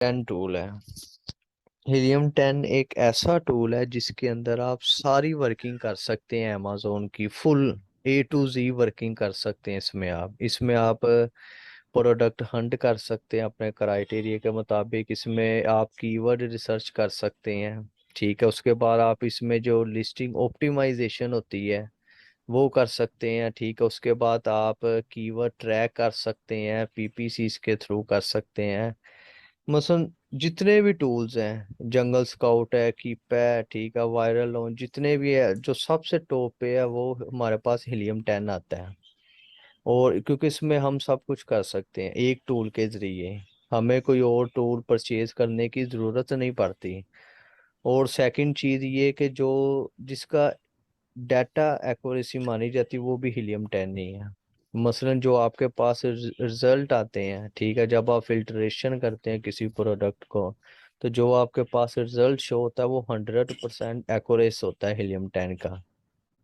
10 tool है। Helium 10 एक ऐसा टूल है जिसके अंदर आप सारी वर्किंग कर सकते हैं, अमेजोन की full A to Z working कर सकते हैं। इसमें आप प्रोडक्ट हंट कर सकते हैं अपने क्राइटेरिया के मुताबिक। इसमें आप कीवर्ड रिसर्च कर सकते हैं। ठीक है, उसके बाद आप इसमें जो लिस्टिंग ऑप्टिमाइजेशन होती है वो कर सकते हैं। ठीक है, उसके बाद आप कीवर्ड ट्रैक कर सकते हैं, PPC के थ्रू कर सकते हैं। मसलन जितने भी टूल्स हैं, जंगल स्काउट है, कीप है, ठीक है, वायरल लॉन्च, जितने भी है, जो सबसे टॉप पे है वो हमारे पास हीलियम 10 आता है। और क्योंकि इसमें हम सब कुछ कर सकते हैं एक टूल के जरिए, हमें कोई और टूल परचेज करने की ज़रूरत नहीं पड़ती। और सेकंड चीज़ ये कि जो जिसका डाटा एक्यूरेसी मानी जाती है वो भी हीलियम 10 नहीं है। मसलन जो आपके पास रिजल्ट आते हैं, ठीक है, जब आप फिल्ट्रेशन करते हैं किसी प्रोडक्ट को, तो जो आपके पास रिजल्ट शो होता है वो 100% एक्यूरेस होता है हीलियम 10 का,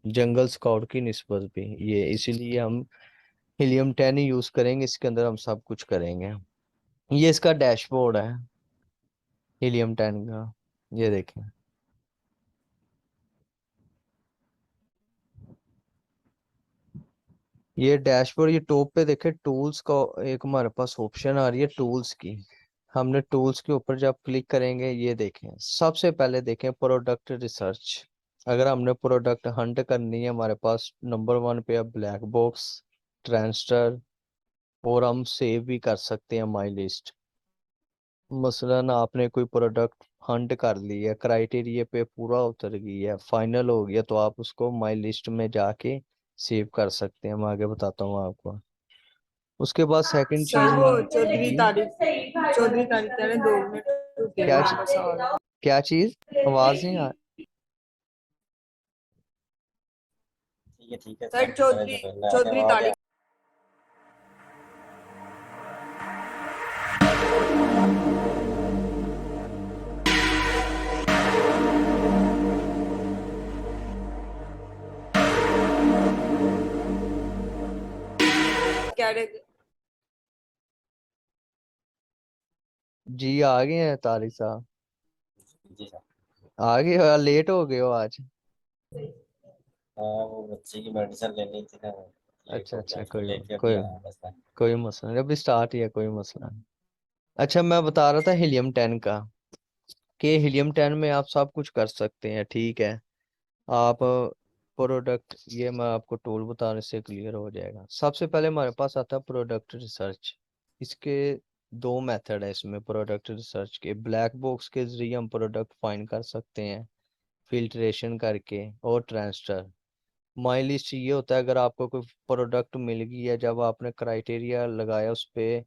जंगल स्काउट की निस्बत भी। ये इसीलिए हम हीलियम 10 ही यूज़ करेंगे, इसके अंदर हम सब कुछ करेंगे। ये इसका डैशबोर्ड है हीलियम 10 का, ये देखें। ये डैशबोर्ड, ये टॉप पे देखे टूल्स का एक हमारे पास ऑप्शन आ रही है टूल्स की। हमने टूल्स के ऊपर जब क्लिक करेंगे, ये देखें सबसे पहले देखें प्रोडक्ट रिसर्च। अगर हमने प्रोडक्ट हंट करनी है, हमारे पास नंबर 1 पे है ब्लैक बॉक्स, ट्रांसटर। और हम सेव भी कर सकते हैं माई लिस्ट। मसलन आपने कोई प्रोडक्ट हंट कर लिया, क्राइटेरिया पे पूरा उतर गई है, फाइनल हो गया, तो आप उसको माई लिस्ट में जाके सेव कर सकते हैं। मैं आगे बताता हूँ आपको। उसके बाद सेकंड सर चीज वो हम। चौधरी जी। तारीख, चौधरी तारीख कह रहे 2 मिनट रुके क्या हैं बस और। क्या चीज? आवाज नहीं आ। ठीक है सर सर, चौधरी, चौधरी आ गया। तारीख कह रहे थे। जी आ गए हैं तारिक साहब। जी सर। आ गए हो, लेट हो गए हो आज। हाँ, वो बच्चे की मेडिसिन लेनी थी ना, लेट अच्छा हो गया, अच्छा, उसको लेके अभी कोई आया बस मैं। कोई मसला नहीं, अभी स्टार्ट ही है, कोई मसला नहीं। अच्छा, मैं बता रहा था हीलियम 10 का, कि हीलियम 10 में आप सब कुछ कर सकते हैं। ठीक है, आप प्रोडक्ट, ये मैं आपको टूल बताने से क्लियर हो जाएगा। सबसे पहले हमारे पास आता है प्रोडक्ट रिसर्च। इसके दो मेथड है इसमें प्रोडक्ट रिसर्च के। ब्लैक बॉक्स के जरिए हम प्रोडक्ट फाइंड कर सकते हैं फिल्ट्रेशन करके, और ट्रांसटर। माई लिस्ट ये होता है, अगर आपको कोई प्रोडक्ट मिल गई है, जब आपने क्राइटेरिया लगाया उस पे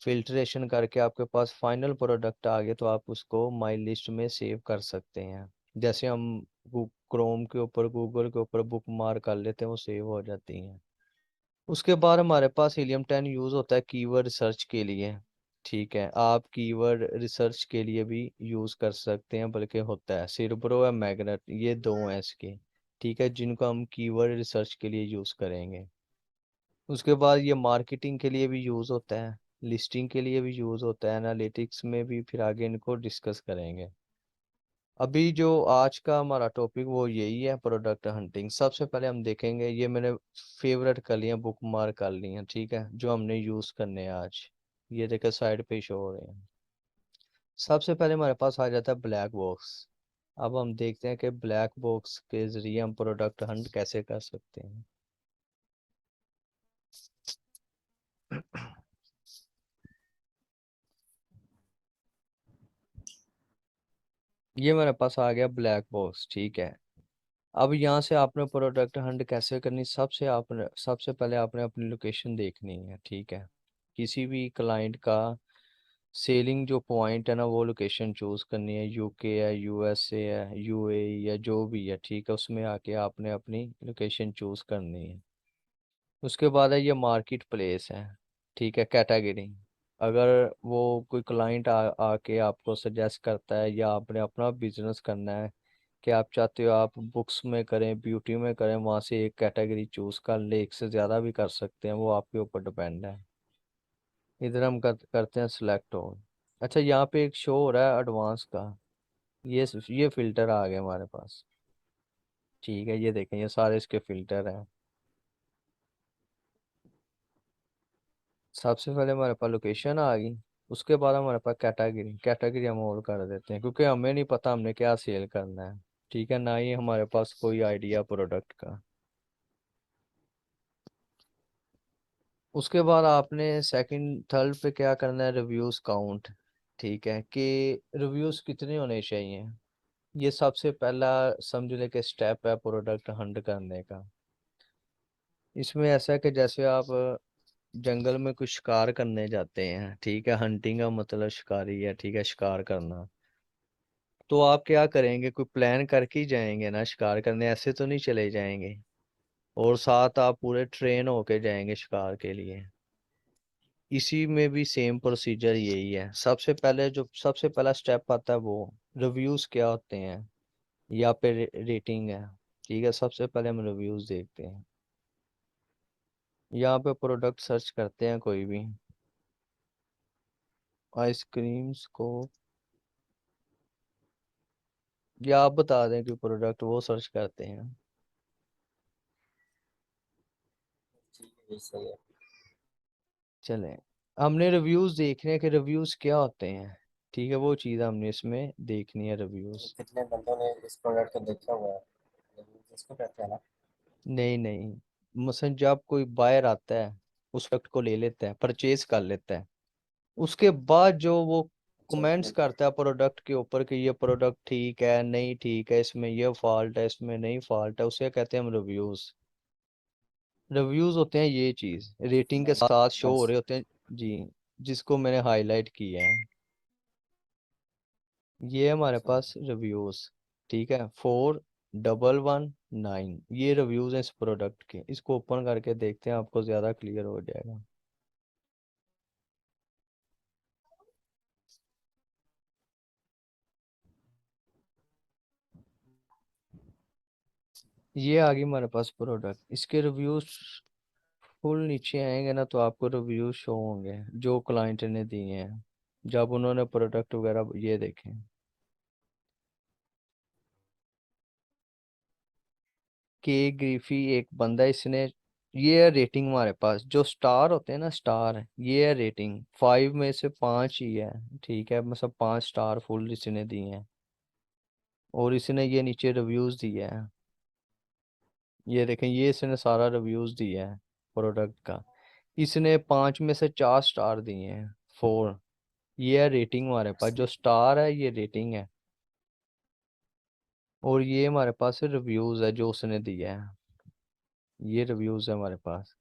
फिल्ट्रेशन करके आपके पास फाइनल प्रोडक्ट आ गया, तो आप उसको माई लिस्ट में सेव कर सकते हैं। जैसे हम क्रोम के ऊपर, गूगल के ऊपर बुक मार्क कर लेते हैं, वो सेव हो जाती हैं। उसके बाद हमारे पास हीलियम 10 यूज़ होता है कीवर्ड रिसर्च के लिए। ठीक है, आप कीवर्ड रिसर्च के लिए भी यूज़ कर सकते हैं, बल्कि होता है सिरब्रो या मैग्नेट, ये दो हैं इसके। ठीक है, जिनको हम कीवर्ड रिसर्च के लिए यूज़ करेंगे। उसके बाद ये मार्केटिंग के लिए भी यूज़ होता है, लिस्टिंग के लिए भी यूज़ होता है, एनालिटिक्स में भी, फिर आगे इनको डिस्कस करेंगे। अभी जो आज का हमारा टॉपिक वो यही है, प्रोडक्ट हंटिंग। सबसे पहले हम देखेंगे, ये मैंने फेवरेट कर लिया, बुक मार्क कर ली हैं, ठीक है, जो हमने यूज़ करने हैं आज। ये देखे साइड पे शो हो रहे हैं। सबसे पहले हमारे पास आ जाता है ब्लैक बॉक्स। अब हम देखते हैं कि ब्लैक बॉक्स के जरिए हम प्रोडक्ट हंट कैसे कर सकते हैं। ये मेरे पास आ गया ब्लैक बॉक्स, ठीक है। अब यहाँ से आपने प्रोडक्ट हंट कैसे करनी, सबसे पहले आपने अपनी लोकेशन देखनी है। ठीक है, किसी भी क्लाइंट का सेलिंग जो पॉइंट है ना, वो लोकेशन चूज करनी है, UK है, USA है, UAE या जो भी है, ठीक है, उसमें आके आपने अपनी लोकेशन चूज करनी है। उसके बाद है ये मार्केट प्लेस है, ठीक है, कैटेगरी। अगर वो कोई क्लाइंट आके आपको सजेस्ट करता है, या आपने अपना बिजनेस करना है कि आप चाहते हो आप बुक्स में करें, ब्यूटी में करें, वहाँ से एक कैटेगरी चूज कर ले, एक से ज़्यादा भी कर सकते हैं, वो आपके ऊपर डिपेंड है। इधर हम करते हैं सिलेक्ट ऑल। अच्छा, यहाँ पे एक शो हो रहा है एडवांस का। ये फिल्टर आ गया हमारे पास। ठीक है, ये देखें, ये सारे इसके फिल्टर हैं। सबसे पहले हमारे पास लोकेशन आ गई। उसके बाद हमारे पास कैटेगरी कैटेगरी हम और कर देते हैं, क्योंकि हमें नहीं पता हमने क्या सेल करना है। ठीक है, ना ही हमारे पास कोई आइडिया प्रोडक्ट का। उसके बाद आपने सेकंड थर्ड पे क्या करना है, रिव्यूज काउंट। ठीक है, कि रिव्यूज कितने होने चाहिए। ये सबसे पहला समझ ले कि स्टेप है प्रोडक्ट हंट करने का। इसमें ऐसा है कि जैसे आप जंगल में कुछ शिकार करने जाते हैं, ठीक है, हंटिंग का मतलब शिकारी है, ठीक है, शिकार करना। तो आप क्या करेंगे, कोई प्लान करके ही जाएंगे ना शिकार करने, ऐसे तो नहीं चले जाएंगे। और साथ आप पूरे ट्रेन होके जाएंगे शिकार के लिए। इसी में भी सेम प्रोसीजर यही है। सबसे पहले जो सबसे पहला स्टेप आता है वो रिव्यूज क्या होते हैं, या पे रेटिंग है। ठीक है, सबसे पहले हम रिव्यूज देखते हैं। यहाँ पे प्रोडक्ट सर्च करते हैं कोई भी। आइसक्रीम्स को, या आप बता दें कि प्रोडक्ट वो सर्च करते हैं। ठीक है, ये सही है। चलें, हमने रिव्यूज देखने हैं कि रिव्यूज क्या होते हैं। ठीक है, वो चीज़ हमने इसमें देखनी है, तो रिव्यूज। कितने बंदों ने इस प्रोडक्ट को देखा हुआ है, रिव्यूज इसको कहते हैं ना। नहीं नहीं, मसलन जब कोई बायर आता है, उस प्रोडक्ट को ले लेता है, परचेज कर लेता है। उसके बाद जो वो अच्छा कमेंट्स फिर। करता है प्रोडक्ट के ऊपर कि ये प्रोडक्ट ठीक है नहीं ठीक है, इसमें ये फॉल्ट है इसमें नहीं फॉल्ट है, उसे कहते हैं हम रिव्यूज। रिव्यूज होते हैं ये चीज, रेटिंग के साथ शो हो रहे होते हैं। जी, जिसको मैंने हाईलाइट किया है, ये हमारे अच्छा पास रिव्यूज। ठीक है, 4119 ये रिव्यूज हैं इस प्रोडक्ट के। इसको ओपन करके देखते हैं, आपको ज्यादा क्लियर हो जाएगा। ये आ गई हमारे पास प्रोडक्ट, इसके रिव्यूज फुल नीचे आएंगे ना, तो आपको रिव्यूज शो होंगे जो क्लाइंट ने दिए हैं, जब उन्होंने प्रोडक्ट वगैरह ये देखें। के ग्रीफी एक बंदा, इसने, ये है रेटिंग हमारे पास। जो स्टार होते हैं ना, स्टार, ये है रेटिंग, 5 में से 5 ही है। ठीक है, मतलब 5 स्टार फुल इसने दिए हैं। और इसने ये नीचे रिव्यूज दिए हैं, ये देखें, ये इसने सारा रिव्यूज दिया है प्रोडक्ट का। इसने 5 में से 4 स्टार दिए हैं, 4। ये है रेटिंग हमारे पास, जो स्टार है ये रेटिंग है। और ये हमारे पास रिव्यूज है जो उसने दिया है, ये रिव्यूज है हमारे पास।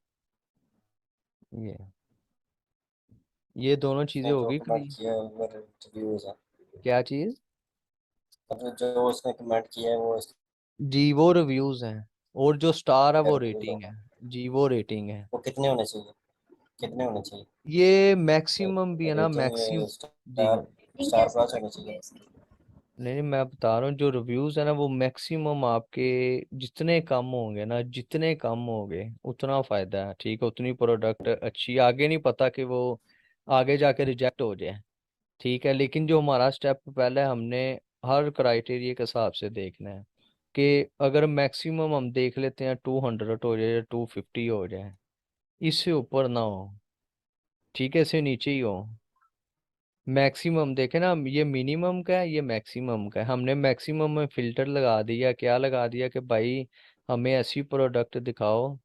ये दोनों चीजें उसने जो होगी कमेंट क्लियर। किया है वो रिव्यूज है। क्या चीज। मतलब जो उसने कमेंट किया है वो जी, वो रिव्यूज हैं। और जो स्टार है वो रिव्यूज है। रेटिंग है। जी, वो रेटिंग है। वो कितने होने चाहिए, कितने होने चाहिए। ये मैक्सिमम भी है ना, रेटिंग मैक्सिमम। जी, स्टार, स्टार पाँच होने चाहिए। नहीं नहीं, मैं बता रहा हूँ जो रिव्यूज है ना, वो मैक्सिमम आपके जितने कम होंगे ना, जितने कम होंगे उतना फायदा है। ठीक है, उतनी प्रोडक्ट अच्छी, आगे नहीं पता कि वो आगे जाके रिजेक्ट हो जाए। ठीक है, लेकिन जो हमारा स्टेप पहले हमने हर क्राइटेरिया के हिसाब से देखना है, कि अगर मैक्सिमम हम देख लेते हैं 200 हो जाए या 250 हो जाए, इससे ऊपर ना हो। ठीक है, इससे नीचे ही हो। मैक्सिमम देखे ना हम, ये मिनिमम का है ये मैक्सिमम का है। हमने मैक्सिमम में फिल्टर लगा दिया, क्या लगा दिया कि भाई हमें ऐसी प्रोडक्ट दिखाओ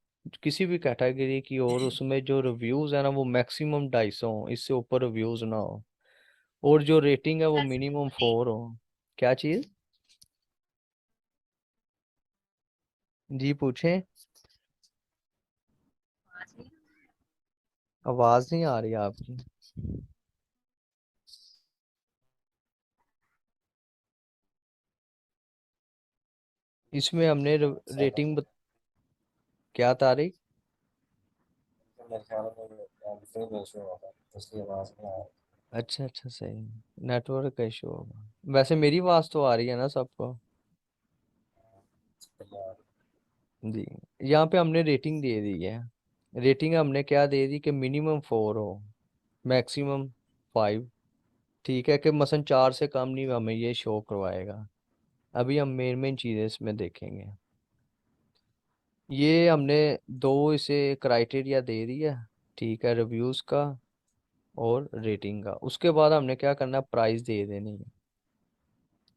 किसी भी कैटेगरी की, और उसमें जो रिव्यूज है ना वो मैक्सिमम 250 हो, इससे ऊपर रिव्यूज ना हो। और जो रेटिंग है वो मिनिमम 4 हो। क्या चीज। जी पूछें। आवाज नहीं आ रही आपकी। इसमें हमने रेटिंग क्या तारीख। मेरे ख्याल में फ्री में इशू होगा, इसलिए आवाज नहीं आ अच्छा अच्छा, सही, नेटवर्क का इशू होगा। वैसे मेरी आवाज तो आ रही है ना सबको। रही। जी, यहाँ पे हमने रेटिंग दे दी है। रेटिंग हमने क्या दे दी कि मिनिमम 4 हो, मैक्सिमम 5। ठीक है, कि मसलन 4 से कम नहीं हमें ये शो करवाएगा। अभी हम मेन मेन चीज़ें इसमें देखेंगे। ये हमने दो इसे क्राइटेरिया दे दिया, ठीक है, रिव्यूज़ का और रेटिंग का। उसके बाद हमने क्या करना, प्राइस दे देनी है।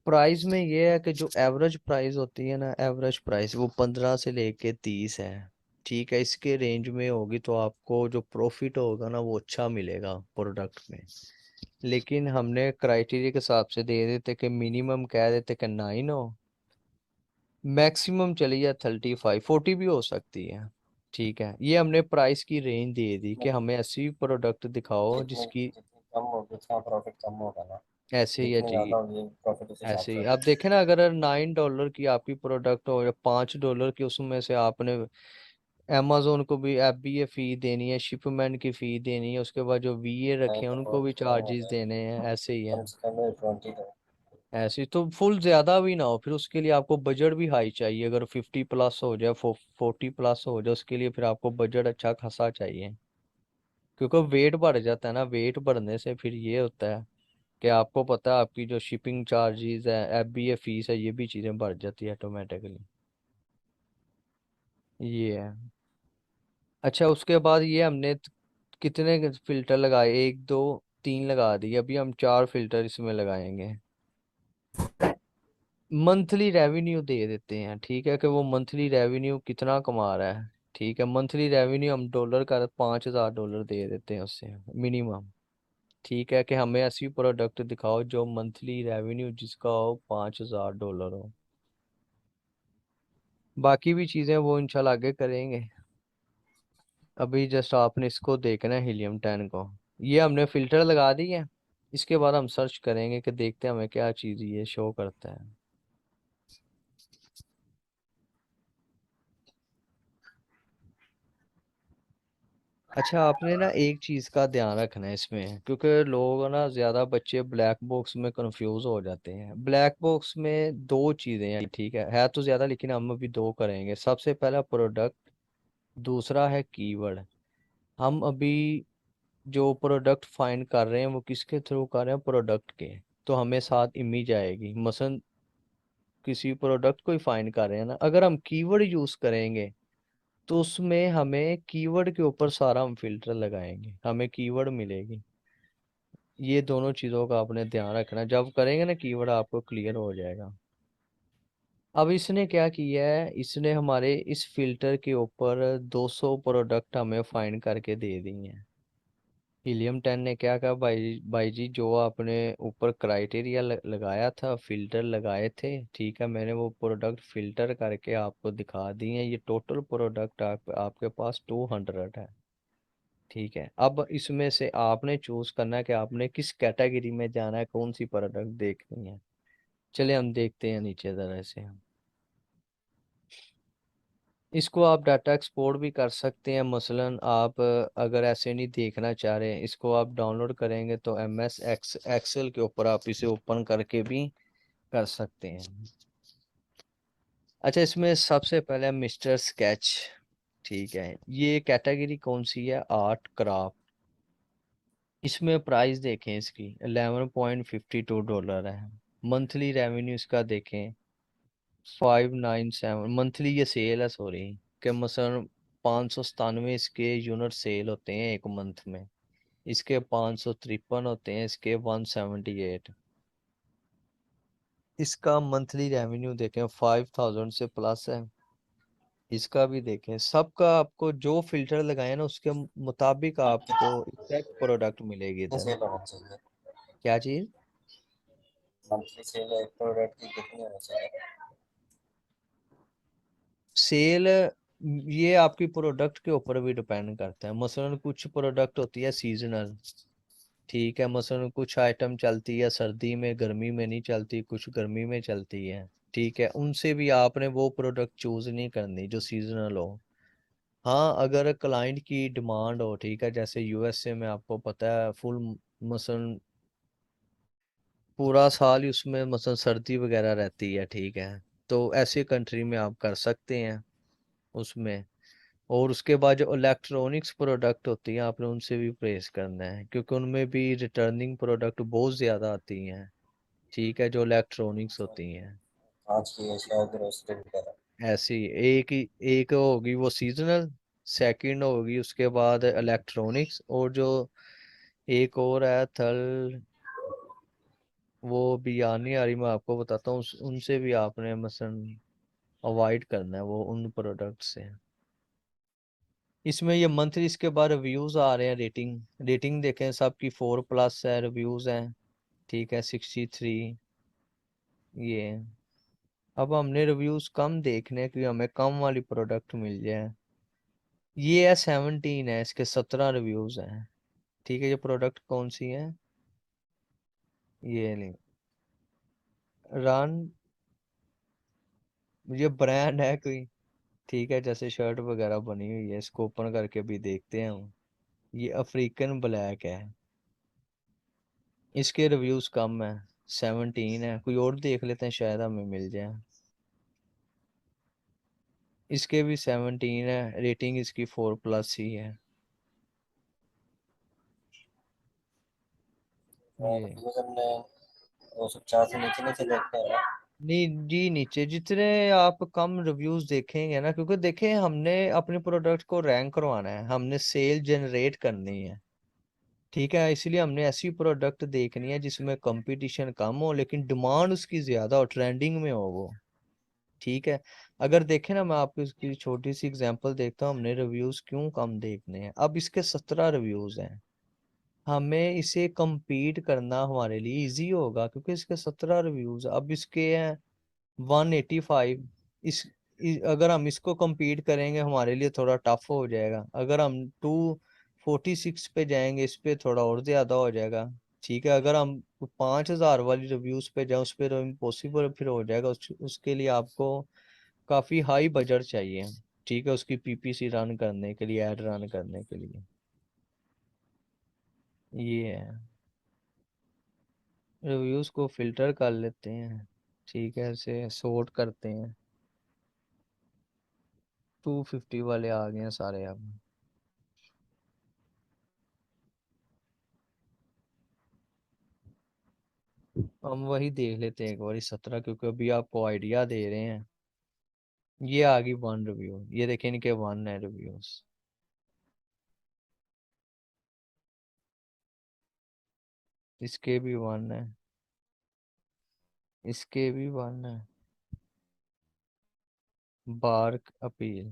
प्राइस में ये है कि जो एवरेज प्राइस होती है ना, एवरेज प्राइस वो 15 से लेके 30 है, ठीक है। इसके रेंज में होगी तो आपको जो प्रॉफिट होगा ना वो अच्छा मिलेगा प्रोडक्ट में। लेकिन हमने क्राइटेरिया के हिसाब से दे देते कि मिनिमम कह देते कि 9 हो, मैक्सिमम चली जाए 35, 40 भी हो सकती है, ठीक है। ये हमने प्राइस की रेंज दे दी कि हमें ऐसी प्रोडक्ट दिखाओ जितनी जिसकी जितनी कम होगी उतना प्रॉफिट कम होगा ना। ऐसे ही है जितनी जी। ज्यादा होगी प्रॉफिट उस हिसाब ऐसे से ही आप होगा। देखें ना, अगर $9 की आपकी प्रोडक्ट हो या $5 की, उसमें से आपने अमेजोन को भी FBA फी देनी है, शिपमेंट की फी देनी है, उसके बाद जो VA नहीं रखे हैं तो उनको भी उसमें चार्जेस हमें देने हैं, ऐसे ही है। कम से कम 20 दो। ऐसे ही तो फुल ज्यादा भी ना हो, फिर उसके लिए आपको बजट भी हाई चाहिए। अगर 50+ हो जाए, 40+ हो जाए, उसके लिए फिर आपको बजट अच्छा खासा चाहिए। क्योंकि वेट बढ़ जाता है ना, वेट बढ़ने से फिर ये होता है कि आपको पता है आपकी जो शिपिंग चार्जेस है, FBA फीस है, ये भी चीज़ें बढ़ जाती है ऑटोमेटिकली। ये है। अच्छा, उसके बाद ये हमने कितने फिल्टर लगाए, 1 2 3 लगा दिए। अभी हम 4 फिल्टर इसमें लगाएंगे। मंथली रेवेन्यू दे देते हैं, ठीक है, कि वो मंथली रेवेन्यू कितना कमा रहा है। ठीक है, मंथली रेवेन्यू हम डॉलर का $5000 दे देते हैं उससे मिनिमम। ठीक है, कि हमें ऐसी प्रोडक्ट दिखाओ जो मंथली रेवेन्यू जिसका हो $5000 हो। बाकी भी चीज़ें वो इंशाल्लाह आगे करेंगे। अभी जस्ट आपने इसको देखना है, हीलियम 10 को। ये हमने फिल्टर लगा दी है। इसके बाद हम सर्च करेंगे कि देखते हैं हमें क्या चीज़ ये शो करता है। अच्छा, आपने ना एक चीज़ का ध्यान रखना है इसमें, क्योंकि लोग ना, ज़्यादा बच्चे ब्लैक बॉक्स में कंफ्यूज हो जाते हैं। ब्लैक बॉक्स में दो चीज़ें हैं, ठीक है तो ज़्यादा, लेकिन हम अभी दो करेंगे। सबसे पहला प्रोडक्ट, दूसरा है कीवर्ड। हम अभी जो प्रोडक्ट फाइंड कर रहे हैं वो किसके थ्रू कर रहे हैं, प्रोडक्ट के। तो हमें साथ इमेज आएगी, मसलन किसी प्रोडक्ट को ही फाइंड कर रहे हैं ना, अगर हम कीवर्ड यूज़ करेंगे तो उसमें हमें कीवर्ड के ऊपर सारा हम फिल्टर लगाएंगे, हमें कीवर्ड मिलेगी। ये दोनों चीज़ों का आपने ध्यान रखना, जब करेंगे ना कीवर्ड आपको क्लियर हो जाएगा। अब इसने क्या किया है, इसने हमारे इस फिल्टर के ऊपर 200 प्रोडक्ट हमें फाइंड करके दे दी हैं। हीलियम 10 ने क्या कहा, भाई भाई जी, जो आपने ऊपर क्राइटेरिया लगाया था, फिल्टर लगाए थे, ठीक है, मैंने वो प्रोडक्ट फिल्टर करके आपको दिखा दिए हैं। ये टोटल प्रोडक्ट आपके पास 200 है, ठीक है। अब इसमें से आपने चूज करना है कि आपने किस कैटेगरी में जाना है, कौन सी प्रोडक्ट देखनी है। चलिए हम देखते हैं नीचे तरह से। हम इसको आप डाटा एक्सपोर्ट भी कर सकते हैं। मसलन आप अगर ऐसे नहीं देखना चाह रहे हैं, इसको आप डाउनलोड करेंगे तो एक्सेल के ऊपर आप इसे ओपन करके भी कर सकते हैं। अच्छा, इसमें सबसे पहले मिस्टर स्केच, ठीक है। ये कैटेगरी कौन सी है, आर्ट क्राफ्ट। इसमें प्राइस देखें इसकी $11.52 है। मंथली रेवेन्यू इसका देखें 597। मंथली ये सेल है, सॉरी, कि मसलन 597 इसके यूनिट सेल होते हैं एक मंथ में। इसके 553 होते हैं, इसके 178। इसका मंथली रेवेन्यू देखें 5000 से प्लस है। इसका भी देखें, सबका आपको जो फिल्टर लगाए ना उसके मुताबिक आपको एग्जैक्ट प्रोडक्ट मिलेगी कितनी इधर। सेल होनी चाहिए? क्या चीज़, मंथली सेल एक प्रोडक्ट की कितनी होनी चाहिए? सेल, ये आपकी प्रोडक्ट के ऊपर भी डिपेंड करता है। मसलन कुछ प्रोडक्ट होती है सीजनल, ठीक है, मसलन कुछ आइटम चलती है सर्दी में, गर्मी में नहीं चलती, कुछ गर्मी में चलती है, ठीक है। उनसे भी आपने वो प्रोडक्ट चूज नहीं करनी जो सीजनल हो। हाँ, अगर क्लाइंट की डिमांड हो, ठीक है, जैसे USA में आपको पता है फुल, मसलन पूरा साल ही उसमें मसलन सर्दी वगैरह रहती है, ठीक है, तो ऐसी कंट्री में आप कर सकते हैं उसमें। और उसके बाद जो इलेक्ट्रॉनिक्स प्रोडक्ट होती हैं आपने उनसे भी परहेज करना है, क्योंकि उनमें भी रिटर्निंग प्रोडक्ट बहुत ज़्यादा आती हैं, ठीक है, जो इलेक्ट्रॉनिक्स होती हैं। कांच की एशिया ग्रोसरी वगैरह। ऐसी एक होगी वो सीजनल, सेकंड होगी उसके बाद इलेक्ट्रॉनिक्स, और जो एक और है थर्ड, वो भी याद नहीं आ रही, मैं आपको बताता हूँ, उनसे भी आपने मसलन अवॉइड करना है वो उन प्रोडक्ट से। इसमें ये मंथली इसके बाद रिव्यूज आ रहे हैं, रेटिंग रेटिंग देखें सबकी 4+ है, रिव्यूज हैं, ठीक है, 63 ये। अब हमने रिव्यूज कम देखने हैं, क्योंकि हमें कम वाली प्रोडक्ट मिल जाए। ये है 17 है, इसके 17 रिव्यूज हैं, ठीक है। ये प्रोडक्ट कौन सी है, ये नहीं, रन, ये ब्रांड है कोई, ठीक है, जैसे शर्ट वगैरह बनी हुई है, इसको ओपन करके भी देखते हैं हम। ये अफ्रीकन ब्लैक है, इसके रिव्यूज कम है, 17 है। कोई और देख लेते हैं, शायद हमें मिल जाए। इसके भी 17 है, रेटिंग इसकी 4+ ही है ये। रिव्यूज हमने 250 से नीचे नीचे देखते हैं। नहीं जी, नीचे जितने आप कम रिव्यूज देखेंगे ना, क्योंकि देखें हमने अपने प्रोडक्ट को रैंक करवाना है, हमने सेल जनरेट करनी है, ठीक है, इसलिए हमने ऐसी प्रोडक्ट देखनी है जिसमें कंपटीशन कम हो लेकिन डिमांड उसकी ज्यादा हो, ट्रेंडिंग में हो वो, ठीक है। अगर देखें ना, मैं आपको इसकी छोटी सी एग्जांपल देखता हूँ, हमने रिव्यूज क्यों कम देखने हैं। अब इसके 17 रिव्यूज हैं, हमें इसे compete करना हमारे लिए इजी होगा, क्योंकि इसके 17 रिव्यूज, अब इसके हैं 185। अगर हम इसको compete करेंगे हमारे लिए थोड़ा टफ हो जाएगा। अगर हम 246 पे जाएंगे, इस पे थोड़ा और ज्यादा हो जाएगा, ठीक है। अगर हम 5,000 वाली रिव्यूज पे जाए, उस पे तो इम्पॉसिबल फिर हो जाएगा। उसके लिए आपको काफी हाई बजट चाहिए, ठीक है, उसकी पीपीसी रन करने के लिए, एड रन करने के लिए। ये है, रिव्यूज को फिल्टर कर लेते हैं, ठीक है, इसे सॉर्ट करते हैं। 250 वाले आ गए हैं सारे अब। हम वही देख लेते हैं एक बार 17, क्योंकि अभी आपको आइडिया दे रहे हैं। ये आ गई 1 रिव्यू, ये देखें इनके 1 है रिव्यूज। इसके भी 1 है, इसके भी 1 है। बार्क अपील,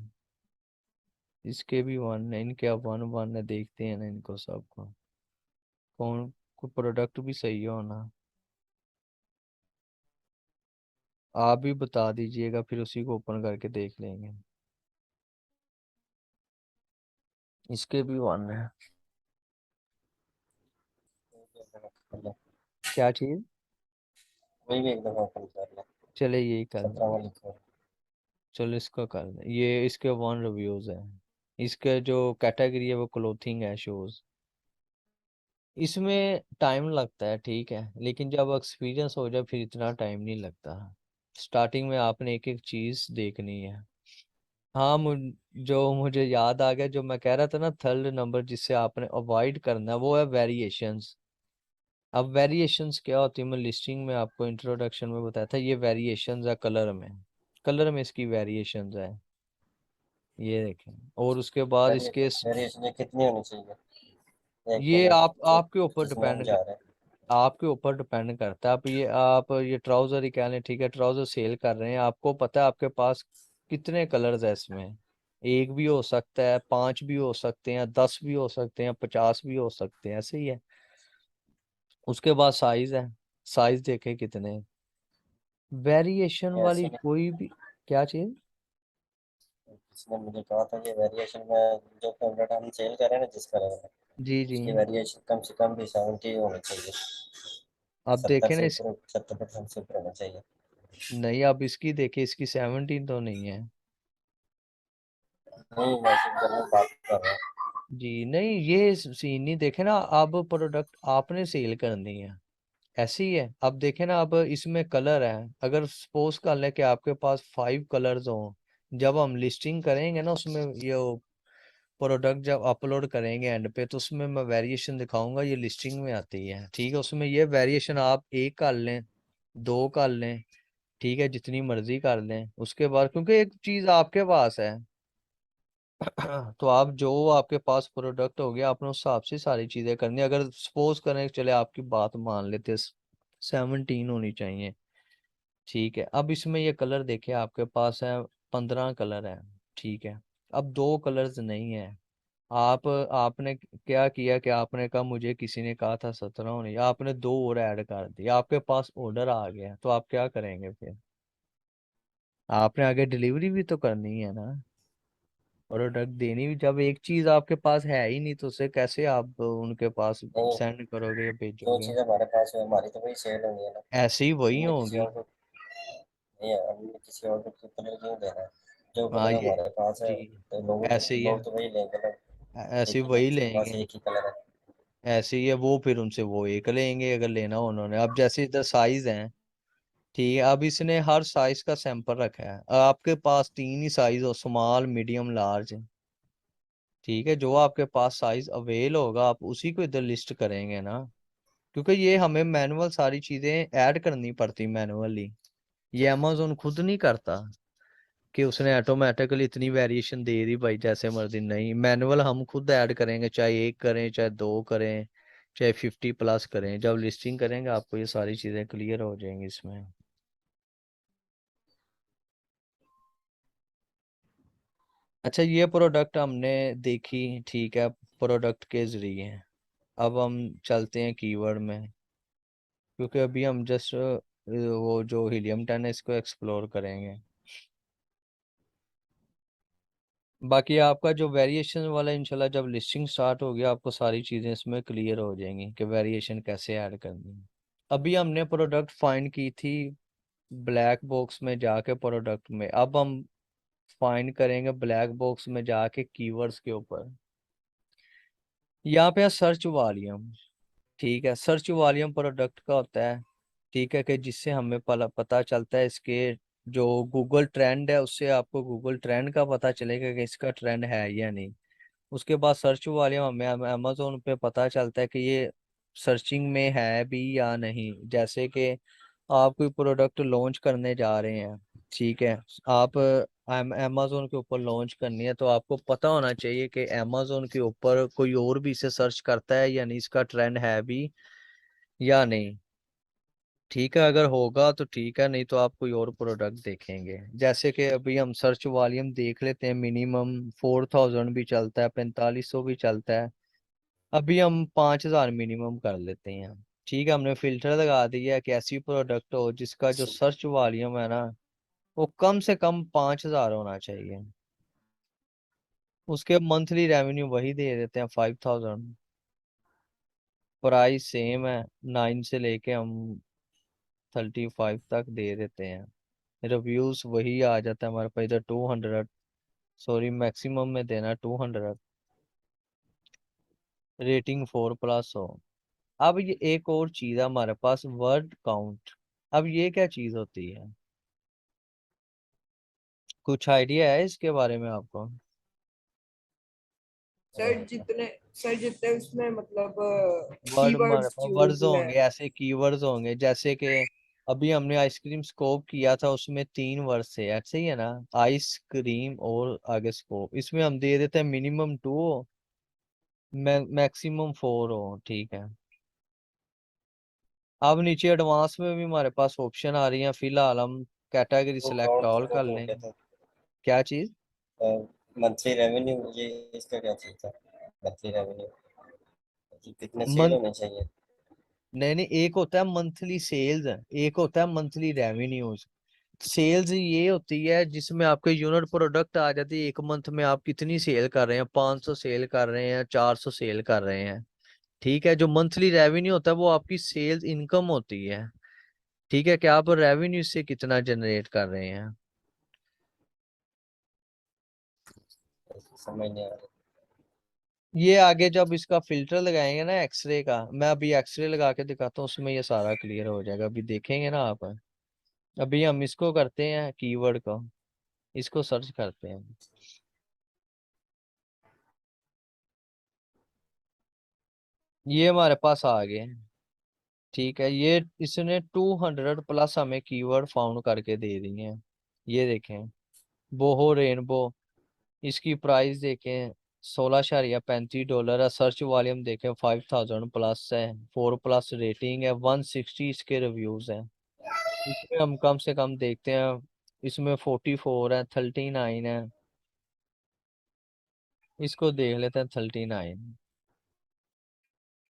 इसके भी 1 है। इनके अब 1 1 है, देखते हैं ना इनको सबको, कौन को प्रोडक्ट भी सही हो ना। आप भी बता दीजिएगा, फिर उसी को ओपन करके देख लेंगे। इसके भी 1 है। क्या चीज, वही भी एकदम ओपन कर ले। चले यही कर 17 लेंगे। वाली खोल। चलो इसका कर लें, ये इसके 1 रिव्यूज है। इसके जो कैटेगरी है वो क्लोथिंग है, शूज। इसमें टाइम लगता है, ठीक है, लेकिन जब एक्सपीरियंस हो जाए फिर इतना टाइम नहीं लगता। स्टार्टिंग में आपने एक एक चीज देखनी है। हाँ, जो मुझे याद आ गया, जो मैं कह रहा था ना, थर्ड नंबर जिससे आपने अवॉइड करना है, वो है वेरिएशंस। अब वेरिएशंस क्या होती है, मैं लिस्टिंग में आपको इंट्रोडक्शन में बताया था। ये वेरिएशंस है कलर में, कलर में इसकी वेरिएशंस है, ये देखें। और उसके बाद इसके वेरिएशन ये कितनी होनी चाहिए एक ये मिनट आपके ऊपर जिसमें हम डिपेंड, जा रहे हैं। आपके ऊपर डिपेंड करता है। आप ये ट्राउजर ही कह लें, ठीक है, ट्राउजर सेल कर रहे हैं, आपको पता है आपके पास कितने कलर्स है इसमें। एक भी हो सकता है, 5 भी हो सकते हैं, 10 भी हो सकते हैं, 50 भी हो सकते हैं, ऐसे ही है। उसके बाद साइज है, साइज देखे कितने, वेरिएशन ये वाली ऐसे नहीं, कोई भी, क्या चीज। किसी ने मुझे कहा था कि वेरिएशन में जो प्रोडक्ट हम सेल कर रहे हैं ना जिस कलर में, जी जी। उसकी वेरिएशन कम से कम भी 70 होनी चाहिए। अब 70 देखे ना से इस, ऊपर, 70% से ऊपर होना चाहिए। नहीं, अब इसकी देखिए, इसकी 17 तो नहीं है। नहीं वैसे जनरल बात कर रहा हूँ। जी नहीं, ये सीन नहीं, देखे ना, अब प्रोडक्ट आपने सेल करनी है, ऐसे ही है। अब देखें ना, अब इसमें कलर है, अगर सपोज कर लें कि आपके पास 5 कलर्स हों, जब हम लिस्टिंग करेंगे ना उसमें ये प्रोडक्ट जब अपलोड करेंगे एंड पे, तो उसमें मैं वेरिएशन दिखाऊंगा, ये लिस्टिंग में आती है, ठीक है। उसमें ये वेरिएशन आप एक कर लें, दो कर लें, ठीक है, जितनी मर्जी कर लें। उसके बाद क्योंकि एक चीज आपके पास है तो आप जो आपके पास प्रोडक्ट हो गया आपने उस हिसाब से सारी चीजें करनी है। अगर सपोज करें, चले आपकी बात मान लेते 17 होनी चाहिए, ठीक है। अब इसमें ये कलर देखिए आपके पास है, 15 कलर है, ठीक है। अब दो कलर्स नहीं है। आपने क्या किया कि आपने कहा, मुझे किसी ने कहा था 17 होने, आपने दो और ऐड कर दिया, आपके पास ऑर्डर आ गया, तो आप क्या करेंगे फिर? आपने आगे डिलीवरी भी तो करनी है ना, प्रोडक्ट देनी भी। जब एक चीज आपके पास है ही नहीं तो उसे कैसे आप उनके पास नहीं, सेंड करोगे या जो भेजोगे? चीज़ हमारे पास है हमारी तो वही सेल होगी है ना। ऐसे ही वही हमने किसी होगी। और को नहीं, हमने किसी और को तो कलर क्यों देना है? जो हाँ कलर ये हमारे पास है जी, तो ऐसे ही है, लोग तो वही लेंगे ना। ऐसे ही एक ही वही जिसके पास लेंगे। एक ही कलर है। ऐसे ही है, वो फिर उनसे वो एक लेंगे अगर लेना हो उन्होंने। अब जैसे इधर साइज है, ठीक है, अब इसने हर साइज का सैंपल रखा है। आपके पास तीन ही साइज हो, स्मॉल मीडियम लार्ज, ठीक है। जो आपके पास साइज अवेल होगा आप उसी को इधर लिस्ट करेंगे ना, क्योंकि ये हमें मैनुअल सारी चीजें ऐड करनी पड़ती मैनुअली। ये अमेजोन खुद नहीं करता कि उसने ऑटोमेटिकली इतनी वेरिएशन दे दी भाई जैसे मर्जी, नहीं, मैनुअल हम खुद ऐड करेंगे, चाहे एक करें चाहे दो करें चाहे 50+ करें। जब लिस्टिंग करेंगे आपको ये सारी चीजें क्लियर हो जाएंगी इसमें। अच्छा, ये प्रोडक्ट हमने देखी, ठीक है, प्रोडक्ट के जरिए। अब हम चलते हैं कीवर्ड में, क्योंकि अभी हम जस्ट वो जो हीलियम 10 है इसको एक्सप्लोर करेंगे। बाकी आपका जो वेरिएशन वाला इंशाल्लाह जब लिस्टिंग स्टार्ट होगी आपको सारी चीज़ें इसमें क्लियर हो जाएंगी कि वेरिएशन कैसे ऐड करनी है। अभी हमने प्रोडक्ट फाइंड की थी ब्लैक बॉक्स में जाके प्रोडक्ट में, अब हम फाइंड करेंगे ब्लैक बॉक्स में जाके कीवर्ड्स के ऊपर। यहाँ पे सर्च वॉल्यूम, ठीक है, सर्च वॉल्यूम प्रोडक्ट का होता है, ठीक है, कि जिससे हमें पता चलता है इसके जो गूगल ट्रेंड है उससे आपको गूगल ट्रेंड का पता चलेगा कि इसका ट्रेंड है या नहीं। उसके बाद सर्च वॉल्यूम हमें अमेजोन पे पता चलता है कि ये सर्चिंग में है भी या नहीं। जैसे कि आप कोई प्रोडक्ट लॉन्च करने जा रहे हैं, ठीक है, आप अमेजोन के ऊपर लॉन्च करनी है, तो आपको पता होना चाहिए कि अमेजोन के ऊपर कोई और भी इसे सर्च करता है या नहीं, इसका ट्रेंड है भी या नहीं, ठीक है। अगर होगा तो ठीक है, नहीं तो आप कोई और प्रोडक्ट देखेंगे। जैसे कि अभी हम सर्च वॉल्यूम देख लेते हैं, मिनिमम 4000 भी चलता है, 4500 भी चलता है। अभी हम 5000 मिनिमम कर लेते हैं, ठीक है। हमने फिल्टर लगा दिया है कि ऐसी प्रोडक्ट हो जिसका जो सर्च वॉल्यूम है ना वो कम से कम 5000 होना चाहिए। उसके मंथली रेवेन्यू वही दे देते हैं 5000। प्राइस सेम है, 9 से लेके हम 35 तक दे देते हैं। रिव्यूज वही आ जाता है हमारे पास इधर 200, सॉरी मैक्सिमम में देना 200। रेटिंग 4+ हो। अब ये एक और चीज है हमारे पास, वर्ड काउंट। अब ये क्या चीज होती है, कुछ आइडिया है इसके बारे में आपको? सर जितने उसमें मतलब वर्ड हमारे कीवर्ड्स पास यूज वर्ड्स हुए होंगे, ऐसे कीवर्ड्स होंगे, जैसे कि अभी हमने आइसक्रीम स्कोप किया था उसमें 3 वर्ड थे, ऐसे ही है ना, आइसक्रीम और आगे स्कोप, इसमें हम दे देते हैं मिनिमम 2 हो, मैक्सिमम 4 हो, ठीक है। अब नीचे एडवांस में भी हमारे पास ऑप्शन आ रही है, फिलहाल हम कैटेगरी वो सिलेक्ट काउंट ऑल वाला कर तो हो लें। गया था। क्या चीज? मंथली रेवेन्यू, ये इसका क्या चीज था? मंथली रेवेन्यू कितने सेल मंथ, होने चाहिए? नहीं नहीं, एक होता है मंथली सेल्स, एक होता है मंथली रेवेन्यूज। सेल्स ये होती है जिसमें आपके यूनिट प्रोडक्ट आ जाती है, एक मंथ में आप कितनी सेल कर रहे हैं, 500 सेल कर रहे हैं, 400 सेल कर रहे हैं, ठीक है। जो मंथली रेवेन्यू होता है वो आपकी सेल्स इनकम होती है, ठीक है, कि आप रेवेन्यू से कितना जनरेट कर रहे हैं। समझ नहीं आ रहा। ये आगे जब इसका फिल्टर लगाएंगे ना एक्सरे का, मैं अभी एक्सरे लगा के दिखाता हूँ, उसमें ये सारा क्लियर हो जाएगा, अभी देखेंगे ना आप। अभी हम इसको करते हैं कीवर्ड को, इसको सर्च करते हैं। ये हमारे पास आ गए। ठीक है, ये इसने 200+ हमें कीवर्ड फाउंड करके दे दिए हैं। ये देखें, बोहो रेनबो, इसकी प्राइस देखें $16.35 है। सर्च वॉल्यूम देखें 5000+ है। 4+ रेटिंग है। 160 इसके रिव्यूज हैं। इसमें हम कम से कम देखते हैं, इसमें 44 है, 39 है। इसको देख लेते हैं 39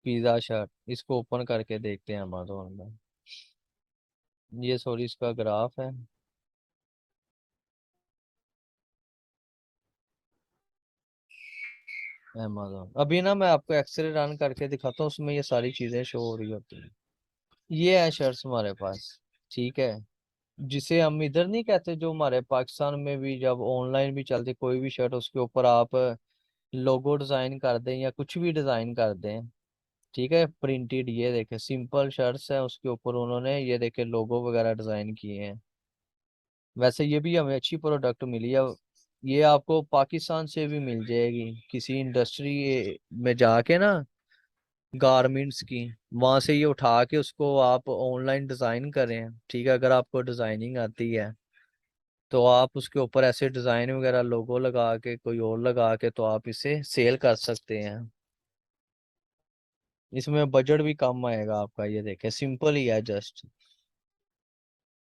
पिज्जा शर्ट। इसको ओपन करके देखते हैं अमेजोन में। ये सॉरी इसका ग्राफ है। अमेजोन, अभी ना मैं आपको एक्सरे रन करके दिखाता हूँ, उसमें ये सारी चीजें शो हो रही होती हैं। ये है शर्ट्स हमारे पास। ठीक है, जिसे हम इधर नहीं कहते, जो हमारे पाकिस्तान में भी जब ऑनलाइन भी चलती कोई भी शर्ट, उसके ऊपर आप लोगो डिजाइन कर दें या कुछ भी डिजाइन कर दें। ठीक है, प्रिंटेड, ये देखे सिंपल शर्ट्स है, उसके ऊपर उन्होंने ये देखे लोगो वगैरह डिजाइन किए हैं। वैसे ये भी हमें अच्छी प्रोडक्ट मिली है। ये आपको पाकिस्तान से भी मिल जाएगी, किसी इंडस्ट्री में जाके ना, गारमेंट्स की, वहां से ये उठा के उसको आप ऑनलाइन डिजाइन करें। ठीक है, अगर आपको डिजाइनिंग आती है तो आप उसके ऊपर ऐसे डिजाइन वगैरह लोगो लगा के, कोई और लगा के, तो आप इसे सेल कर सकते हैं। इसमें बजट भी कम आएगा आपका। ये देखें, सिंपल ही है जस्ट।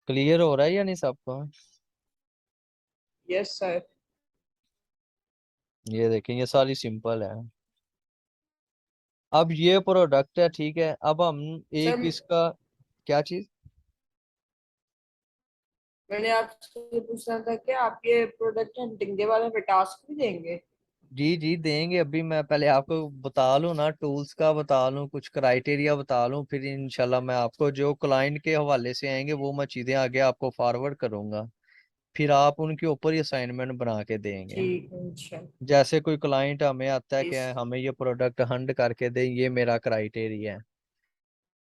क्लियर हो रहा है या नहीं सबको? Yes sir. ये देखें, ये सारी सिंपल है। अब ये प्रोडक्ट है, ठीक है, अब हम एक सर इसका, क्या चीज? मैंने आपसे ये पूछना था कि आप ये प्रोडक्ट हंटिंग के बारे में टास्क भी देंगे? जी जी देंगे। अभी मैं पहले आपको बता लूं ना, टूल्स का बता लूं, कुछ क्राइटेरिया बता लूं, फिर इंशाल्लाह मैं आपको जो क्लाइंट के हवाले से आएंगे वो मैं चीजें आगे आपको फॉरवर्ड करूंगा। फिर आप उनके ऊपर ही असाइनमेंट बना के देंगे। ठीक है इंशाल्लाह। जैसे कोई क्लाइंट हमें आता है कि इस हमें ये प्रोडक्ट हंड करके दे, ये मेरा क्राइटेरिया है।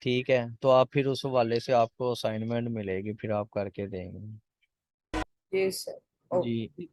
ठीक है, तो आप फिर उस हवाले से आपको असाइनमेंट मिलेगी, फिर आप करके देंगे। जी सर। ओके। जी।